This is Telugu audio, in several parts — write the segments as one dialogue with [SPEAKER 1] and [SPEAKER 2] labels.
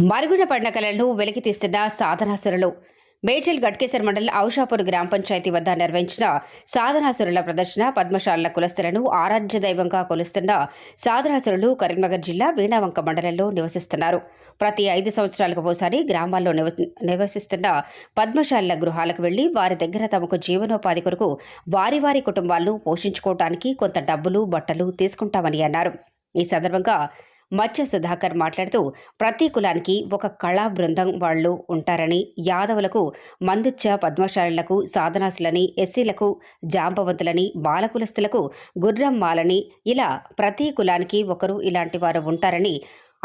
[SPEAKER 1] మరుగున పడిన కళలను వెలికితీస్తున్న సాధనాసురులు. మేడ్చల్ గట్కేసర్ మండల్ ఔషాపూర్ గ్రామ పంచాయతీ వద్ద నిర్వహించిన సాధనాసురుల ప్రదర్శన. పద్మశాలల కులస్తులను ఆరాధ్య దైవంగా కొలుస్తున్న సాధనాసురులు కరీంనగర్ జిల్లా వీణావంక మండలంలో నివసిస్తున్నారు. ప్రతి 5 సంవత్సరాలకు ఒకసారి గ్రామాల్లో నివసిస్తున్న పద్మశాలల గృహాలకు వెళ్లి వారి దగ్గర తమకు జీవనోపాధి కొరకు వారి కుటుంబాలను పోషించుకోవడానికి కొంత డబ్బులు, బట్టలు తీసుకుంటామని అన్నారు. ఈ సందర్భంగా మత్స్య సుధాకర్ మాట్లాడుతూ ప్రతి కులానికి ఒక కళా బృందం వాళ్లు ఉంటారని, యాదవులకు మందుచ్చ, పద్మశాలులకు సాధనాసులని, ఎస్సీలకు జాంబవంతులని, బాలకులస్తులకు గుర్రం మాలని, ఇలా ప్రతి కులానికి ఒకరు ఇలాంటి వారు ఉంటారని,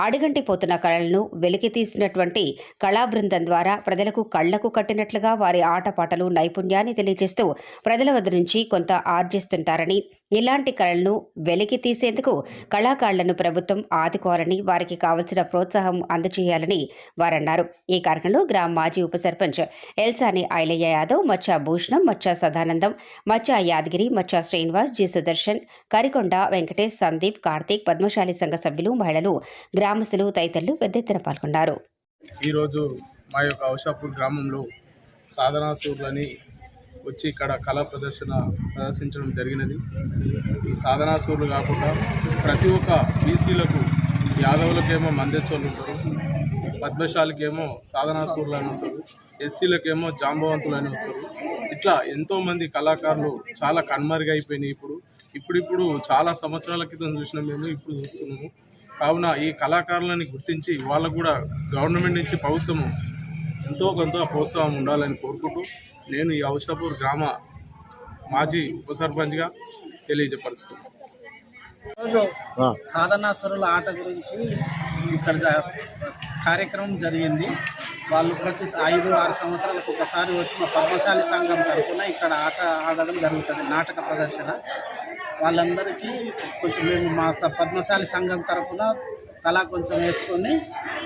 [SPEAKER 1] అడుగంటిపోతున్న కళలను వెలికితీసినటువంటి కళాబృందం ద్వారా ప్రజలకు కళ్లకు కట్టినట్లుగా వారి ఆటపాటలు, నైపుణ్యాన్ని తెలియజేస్తూ ప్రజల వద్ద నుంచి కొంత ఆర్జిస్తుంటారని, ఇలాంటి కళలను వెలికి తీసేందుకు కళాకారులను ప్రభుత్వం ఆదుకోవాలని, వారికి కావలసిన ప్రోత్సాహం అందజేయాలని వారన్నారు. ఈ కార్యక్రమంలో గ్రామ మాజీ ఉప సర్పంచ్ ఎల్సాని ఐలయ్య యాదవ్, మచ్చా భూషణం, మచ్చా సదానందం, మచ్చా యాదగిరి, మచ్చా శ్రీనివాస్, జి సుదర్శన్, కరికొండ వెంకటేష్, సందీప్, కార్తీక్, పద్మశాలి సంఘ సభ్యులు, మహిళలు, గ్రామస్తులు తదితరులు పెద్ద ఎత్తున పాల్గొన్నారు.
[SPEAKER 2] ఈరోజు మా యొక్క ఔషాపూర్ గ్రామంలో సాధనాసూరులని వచ్చి ఇక్కడ కళా ప్రదర్శించడం జరిగినది. ఈ సాధనాసూరులు కాకుండా ప్రతి ఒక్క బీసీలకు, యాదవులకేమో మందెచ్చోళ్ళు ఉంటారు, పద్మశాలికేమో సాధనాసూరులు అని వస్తారు, ఎస్సీలకేమో జాంబవంతులు అని వస్తారు. ఇట్లా ఎంతోమంది కళాకారులు చాలా కనుమరుగైపోయినాయి. ఇప్పుడు చాలా సంవత్సరాల క్రితం చూసినాం, మేము ఇప్పుడు చూస్తున్నాము. కావున ఈ కళాకారులని గుర్తించి వాళ్ళకు కూడా గవర్నమెంట్ నుంచి ప్రభుత్వము ఎంతో కొంత ప్రోత్సాహం ఉండాలని కోరుకుంటూ నేను ఈ ఔషాపూర్ గ్రామ మాజీ ఉప సర్పంచ్గా తెలియజేపరుస్తున్నాను.
[SPEAKER 3] ఈరోజు సాధనాసురుల ఆట గురించి ఇక్కడ కార్యక్రమం జరిగింది. వాళ్ళు ప్రతి 5-6 సంవత్సరాలకు ఒకసారి వచ్చి మా పద్మశాలి సంఘం తరఫున ఇక్కడ ఆట ఆడడం జరుగుతుంది, నాటక ప్రదర్శన. వాళ్ళందరికీ కొంచెం మేము మా పద్మశాలి సంఘం తరఫున తలా కొంచెం వేసుకొని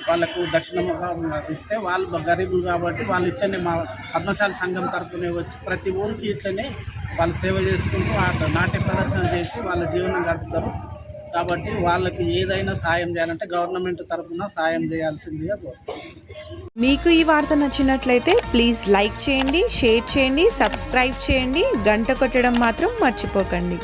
[SPEAKER 3] వాళ్ళకు దక్షిణముగా ఇస్తే, వాళ్ళు గరీబులు కాబట్టి వాళ్ళు ఇట్లనే మా పద్మశాలి సంఘం తరఫునే వచ్చి ప్రతి ఊరికి ఇట్లనే వాళ్ళు సేవ చేసుకుంటూ నాట్య ప్రదర్శన చేసి వాళ్ళ జీవనం గడుపుతారు. కాబట్టి వాళ్ళకి ఏదైనా సాయం చేయాలంటే గవర్నమెంట్ తరఫున సాయం చేయాల్సిందిగా కోరుతున్నాను.
[SPEAKER 4] మీకు ఈ వార్త నచ్చినట్లయితే ప్లీజ్ లైక్ చేయండి, షేర్ చేయండి, సబ్స్క్రైబ్ చేయండి, గంట కొట్టడం మాత్రం మర్చిపోకండి.